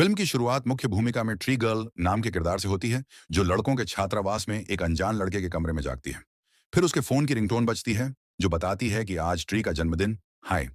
Film की शुरुआत मुख्य भूमिका में ट्री गर्ल नाम के किरदार से होती है, जो लड़कों के छात्रावास में एक अनजान लड़के के कमरे में जागती है। फिर उसके फोन की रिंगटोन बजती है, जो बताती है कि आज ट्री का जन्मदिन। हाय।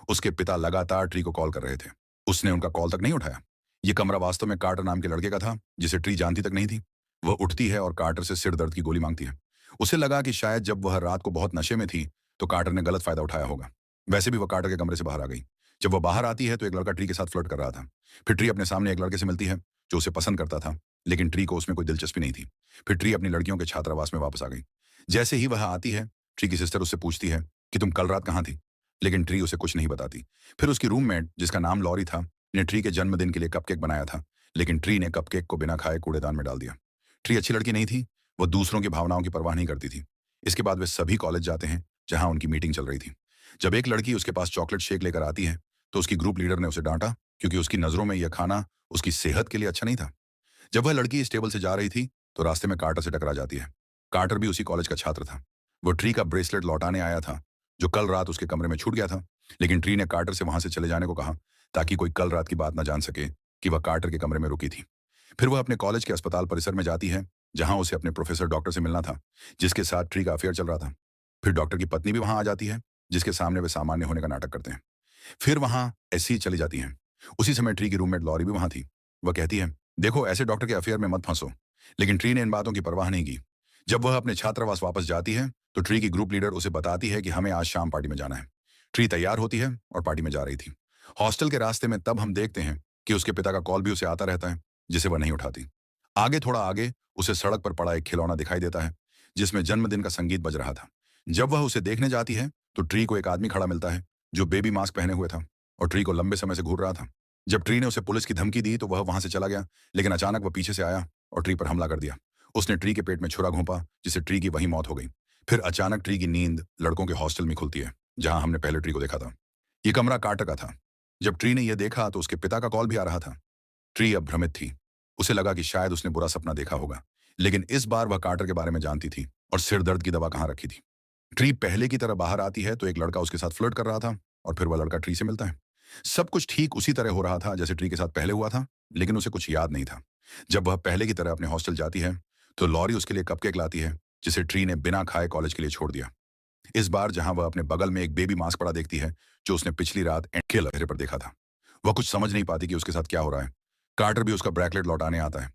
उसके पिता लगातार ट्री को कॉल कर रहे थे। उसने उनका कॉल तक नहीं उठाया। ये कमरा वास्तव में कार्टर नाम के लड़के का था, जिसे ट्री जानती तक नहीं थी। वह उठती है और कार्टर से सिर दर्द की गोली मांगती है। उसे लगा कि शायद जब वह रात को बहुत नशे में थी, तो कार्टर ने गलत फायदा उठाया होगा। वैसे भी वह कार्टर के कमरे से बाहर आ गई। जब वह बाहर आती है तो एक लड़का ट्री के साथ फ्लर्ट कर रहा था। फिर ट्री अपने सामने एक लड़के से मिलती है, जो उसे पसंद करता था, लेकिन ट्री को उसमें कोई दिलचस्पी नहीं थी। फिर ट्री अपनी लड़कियों के छात्रावास में वापस आ गई। जैसे ही वह आती है, ट्री की सिस्टर उससे पूछती है कि तुम कल रात कहाँ थी, लेकिन ट्री उसे कुछ नहीं बताती। फिर उसकी रूममेट, जिसका नाम लॉरी था, ने ट्री के जन्मदिन के लिए कपकेक बनाया था, लेकिन ट्री ने कपकेक को बिना खाए कूड़ेदान में डाल दिया। ट्री अच्छी लड़की नहीं थी। वह दूसरों की भावनाओं की परवाह नहीं करती थी। इसके बाद वे सभी कॉलेज जाते हैं, जहां उनकी मीटिंग चल रही थी। जब एक लड़की उसके पास चॉकलेट शेक लेकर आती है, तो उसकी ग्रुप लीडर ने उसे डांटा, क्योंकि उसकी नजरों में यह खाना उसकी सेहत के लिए अच्छा नहीं था। जब वह लड़की इस टेबल से जा रही थी, तो रास्ते में कार्टर से टकरा जाती है। कार्टर भी उसी कॉलेज का छात्र था। वो ट्री का ब्रेसलेट लौटाने आया था, जो कल रात उसके कमरे में छूट गया था। लेकिन ट्री ने कार्टर से वहां से चले जाने को कहा, ताकि कोई कल रात की बात ना जान सके कि वह कार्टर के कमरे में रुकी थी। फिर वह अपने कॉलेज के अस्पताल परिसर में जाती है, जहां उसे अपने प्रोफेसर डॉक्टर से मिलना था, जिसके साथ ट्री का अफेयर चल रहा था। फिर डॉक्टर की पत्नी भी वहां आ जाती है, जिसके सामने वे सामान्य होने का नाटक करते हैं। फिर वहां ऐसी ही चली जाती हैं। उसी समय ट्री की रूममेट लॉरी भी वहां थी। वह कहती है, देखो, ऐसे डॉक्टर के अफेयर में मत फंसो। लेकिन ट्री ने इन बातों की परवाह नहीं की। जब वह अपने छात्रावास वापस जाती है, तो ट्री की ग्रुप लीडर उसे बताती है कि हमें आज शाम पार्टी में जाना है। ट्री तैयार होती है और पार्टी में जा रही थी। हॉस्टल के रास्ते में तब हम देखते हैं कि उसके पिता का कॉल भी उसे आता रहता है, जिसे वह नहीं उठाती। आगे, थोड़ा आगे, उसे सड़क पर पड़ा एक खिलौना दिखाई देता है, जिसमें जन्मदिन का संगीत बज रहा था। जब वह उसे देखने जाती है, तो ट्री को एक आदमी खड़ा मिलता है, जो बेबी मास्क पहने हुए था और ट्री को लंबे समय से घूर रहा था। जब ट्री ने उसे पुलिस की धमकी दी, तो वह वहां से चला गया, लेकिन अचानक वह पीछे से आया और ट्री पर हमला कर दिया। उसने ट्री के पेट में छुरा घोंपा, जिससे ट्री की वहीं मौत हो गई। फिर अचानक ट्री की नींद लड़कों के हॉस्टल में खुलती है, जहां हमने पहले ट्री को देखा था। ये कमरा कार्टर का था। जब ट्री ने यह देखा, तो उसके पिता का कॉल भी आ रहा था। ट्री अब भ्रमित थी। उसे लगा कि शायद उसने बुरा सपना देखा होगा, लेकिन इस बार वह कार्टर के बारे में जानती थी और सिर दर्द की दवा कहाँ रखी थी। ट्री पहले की तरह बाहर आती है, तो एक लड़का उसके साथ फ्लर्ट कर रहा था, और फिर वह लड़का ट्री से मिलता है। सब कुछ ठीक उसी तरह हो रहा था जैसे ट्री के साथ पहले हुआ था, लेकिन उसे कुछ याद नहीं था। जब वह पहले की तरह अपने हॉस्टल जाती है, तो लॉरी उसके लिए कपकेक लाती है, जिसे ट्री ने बिना खाए कॉलेज के लिए छोड़ दिया। इस बार जहां वह अपने बगल में एक बेबी मास्क पड़ा देखती है, जो उसने पिछली रात एंड के लहरे पर देखा था। वह कुछ समझ नहीं पाती कि उसके साथ क्या हो रहा है। कार्टर भी उसका ब्रैकलेट लौटाने आता है,